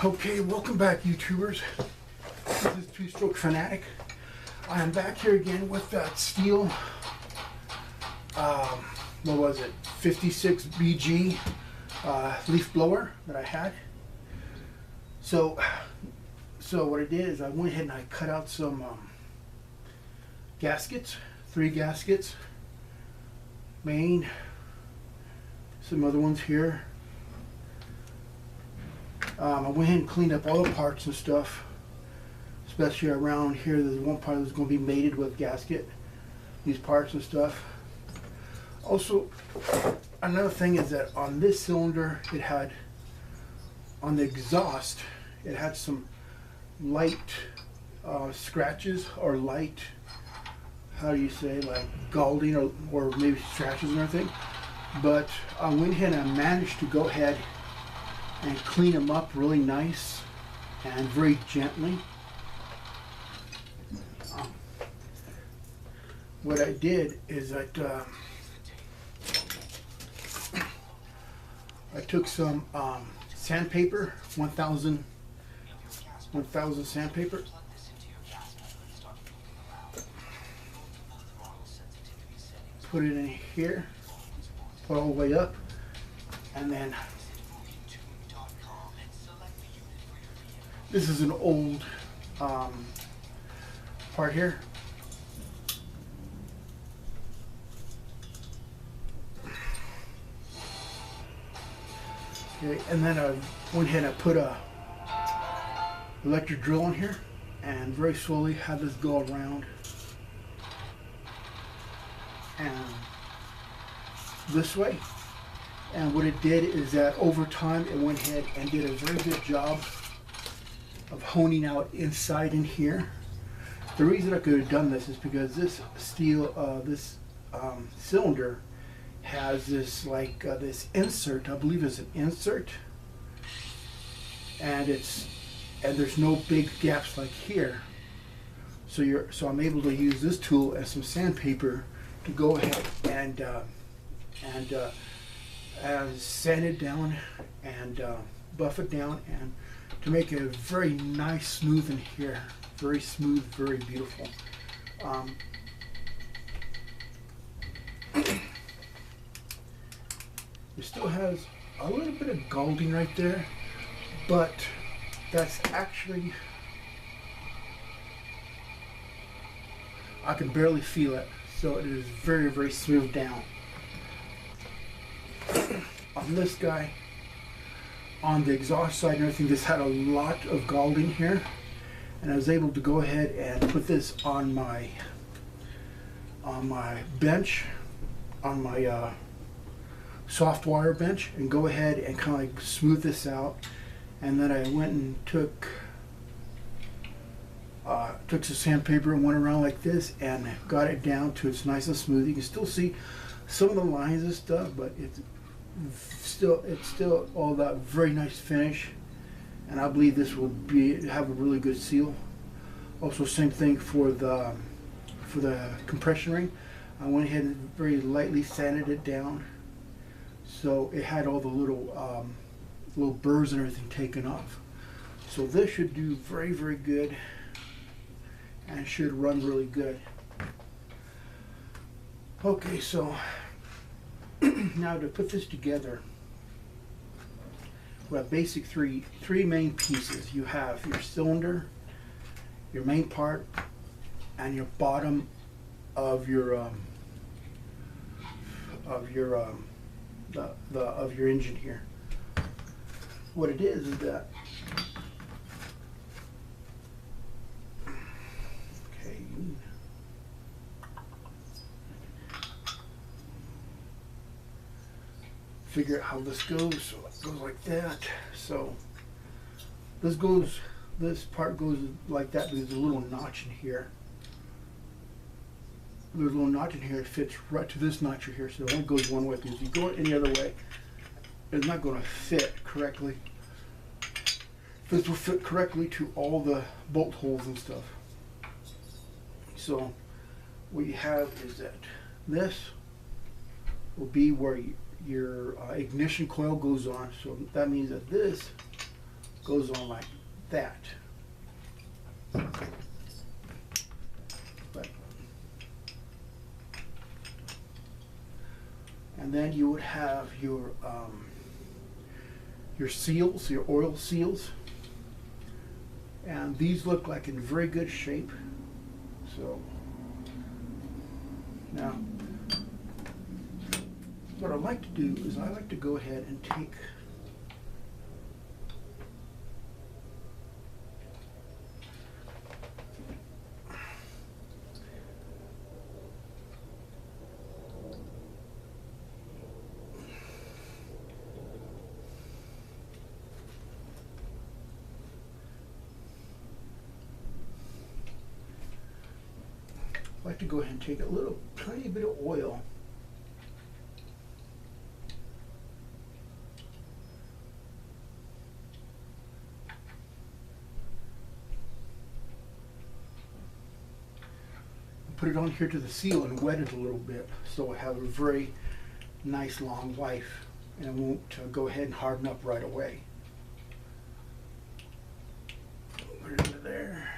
Okay, welcome back, YouTubers. This is Two-Stroke Fanatic. I am back here again with that stihl, what was it, 56 BG leaf blower that I had. So what I did is I went ahead and I cut out some gaskets, 3 gaskets, main, some other ones here. I went ahead and cleaned up all the parts and stuff, especially around here. There's one part that's going to be mated with gasket, these parts and stuff. Also, another thing is that on this cylinder, it had, on the exhaust, it had some light scratches, or light, how do you say, like galding, or maybe scratches and everything. But I went ahead and I managed to go ahead and clean them up really nice and very gently. What I did is that I took some sandpaper, 1000 sandpaper, put it in here, put it all the way up, and then this is an old part here. Okay, and then I went ahead and I put a electric drill in here and very slowly have this go around and this way. And what it did is that over time it went ahead and did a very good job of honing out inside in here. The reason I could have done this is because this stihl, this cylinder has this this insert. I believe it's an insert, and there's no big gaps like here. So I'm able to use this tool as some sandpaper to go ahead and sand it down and buff it down, and to make it very nice, smooth in here. Very smooth, very beautiful. It still has a little bit of galding right there, but that's actually, I can barely feel it. So it is very, very smooth down. On this guy, on the exhaust side and everything, this had a lot of galding here, and I was able to go ahead and put this on my bench, on my soft wire bench, and go ahead and kind of like smooth this out. And then I went and took some sandpaper and went around like this and got it down to it's nice and smooth. You can still see some of the lines and stuff, but it's still all that very nice finish, and I believe this will have a really good seal. Also, same thing for the compression ring. I went ahead and very lightly sanded it down, so it had all the little burrs and everything taken off. So this should do very, very good and should run really good. Okay, so now to put this together, we have basic three main pieces. You have your cylinder, your main part, and your bottom of your engine here. What it is that figure out how this goes. So it goes like that. So this part goes like that. There's a little notch in here. There's a little notch in here. It fits right to this notch here. So it only goes one way, because if you go any other way, it's not going to fit correctly. This will fit correctly to all the bolt holes and stuff. So what you have is that this will be where your ignition coil goes on. So that means that this goes on like that. But, and then you would have your seals, your oil seals, and these look like in very good shape. So now what I like to do is I like to go ahead and take go ahead and take a little tiny bit of oil and put it on here to the seal and wet it a little bit so I have a very nice long life and it won't go ahead and harden up right away. Put it into there.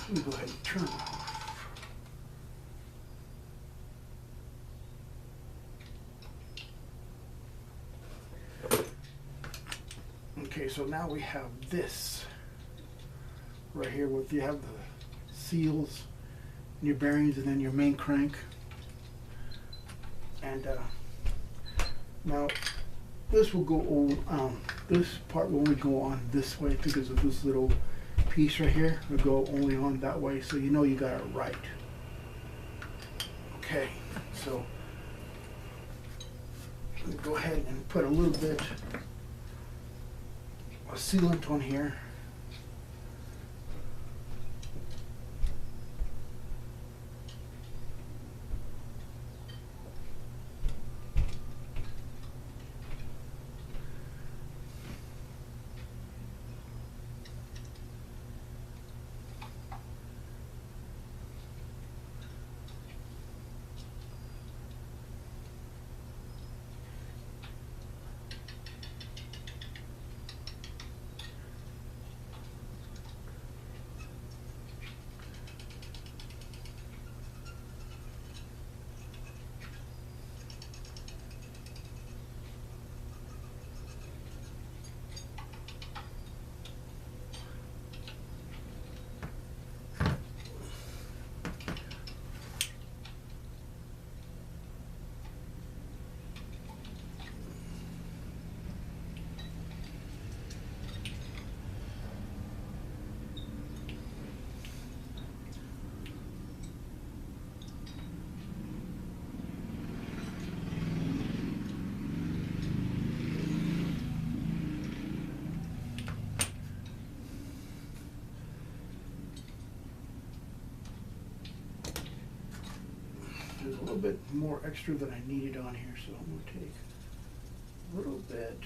Let me go ahead and turn it off. Okay, so now we have this right here with you have the seals and your bearings and then your main crank. And now this will go on, this part will only go on this way because of this little piece right here will go only on that way, so you know you got it right. Okay, so let me go ahead and put a little bit of sealant on here. There's a little bit more extra than I needed on here, so I'm going to take a little bit.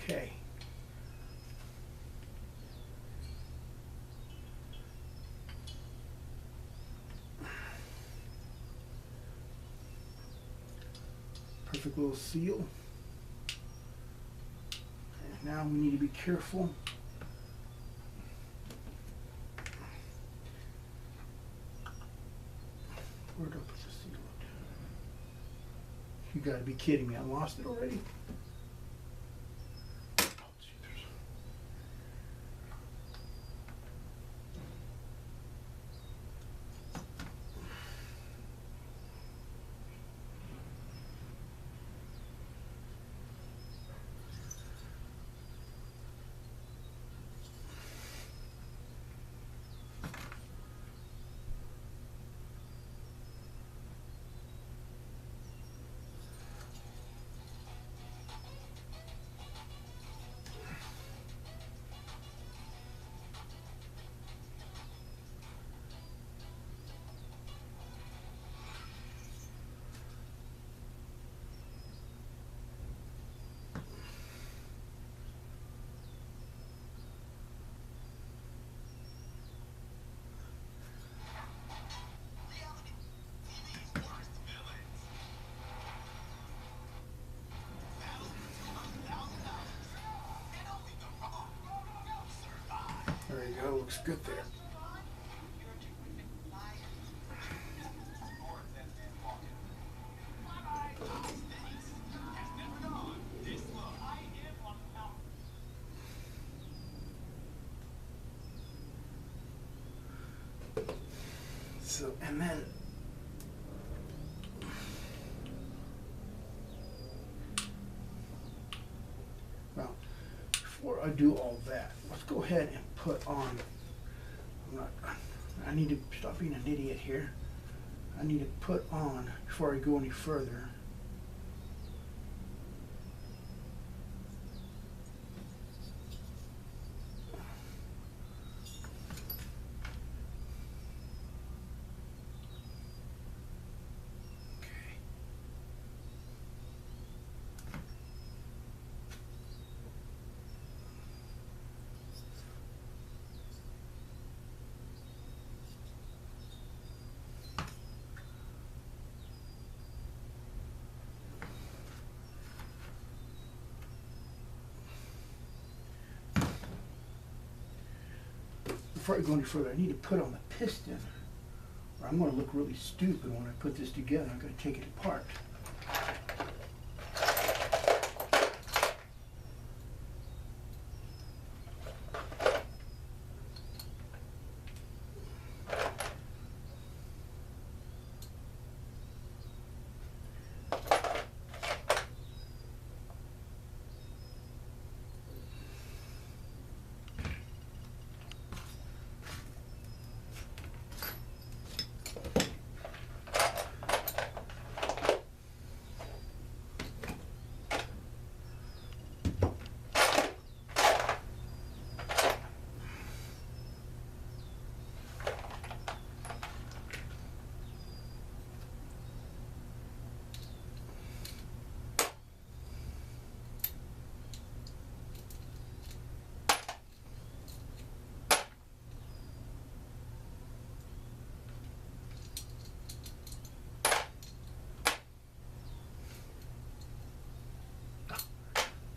Okay. Perfect little seal. And now we need to be careful. Where did I put the seal? You gotta be kidding me, I lost it already? There you go, looks good there. So, and then well, before I do all that, let's go ahead and put on, I need to stop being an idiot here. I need to put on, before I go any further, before I go any further, I need to put on the piston, or I'm going to look really stupid when I put this together. I'm going to take it apart.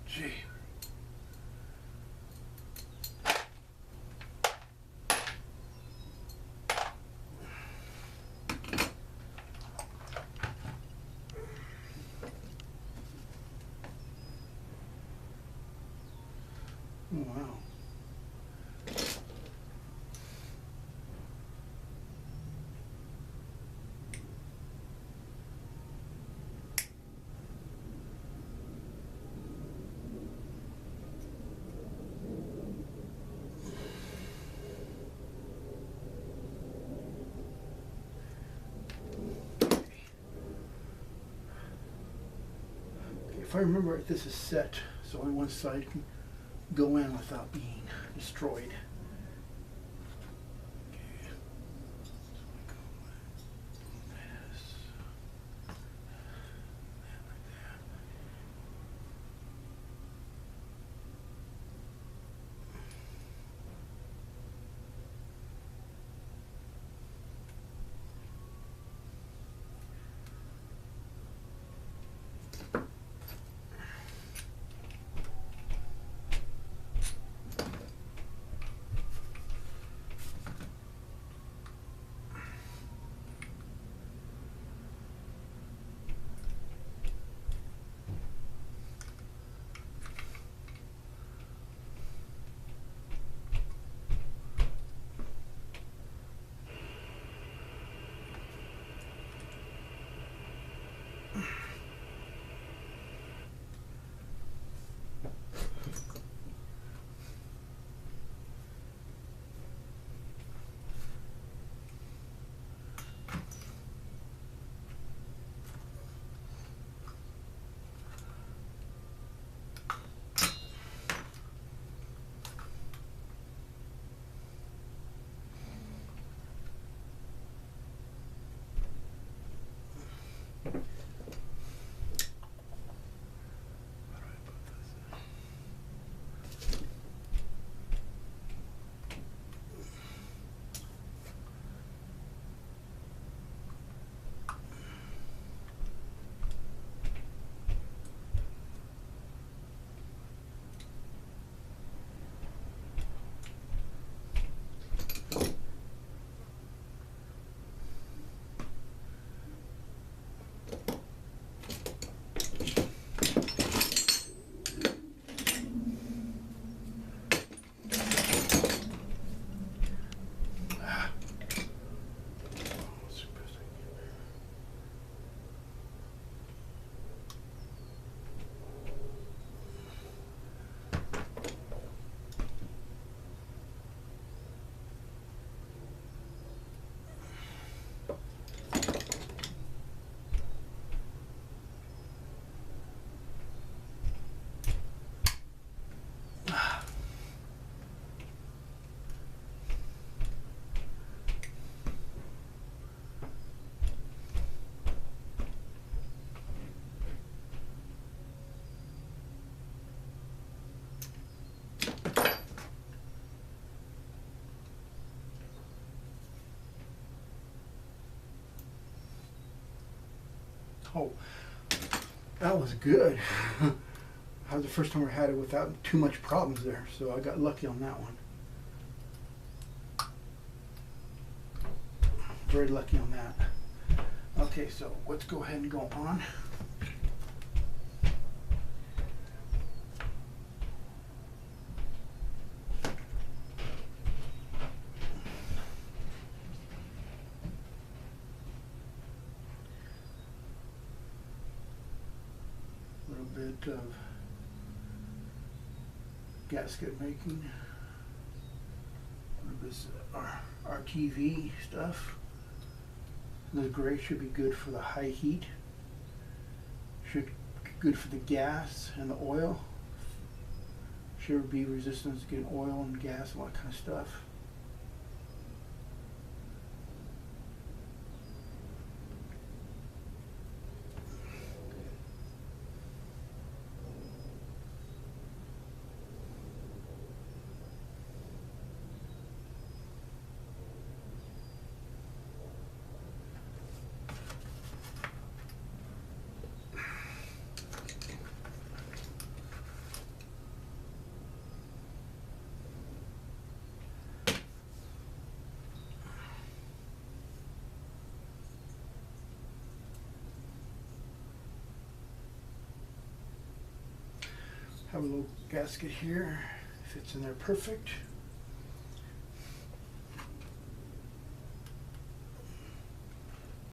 Gee. Oh, wow. If I remember right, this is set so only one side can go in without being destroyed. Oh, that was good. That was the first time I had it without too much problems there, so I got lucky on that one. Very lucky on that. Okay, so let's go ahead and go on. A little bit of gasket making. A little bit of RTV stuff. The gray should be good for the high heat. Should be good for the gas and the oil. Should be resistant to getting oil and gas and all that kind of stuff. Have a little gasket here, fits in there perfect.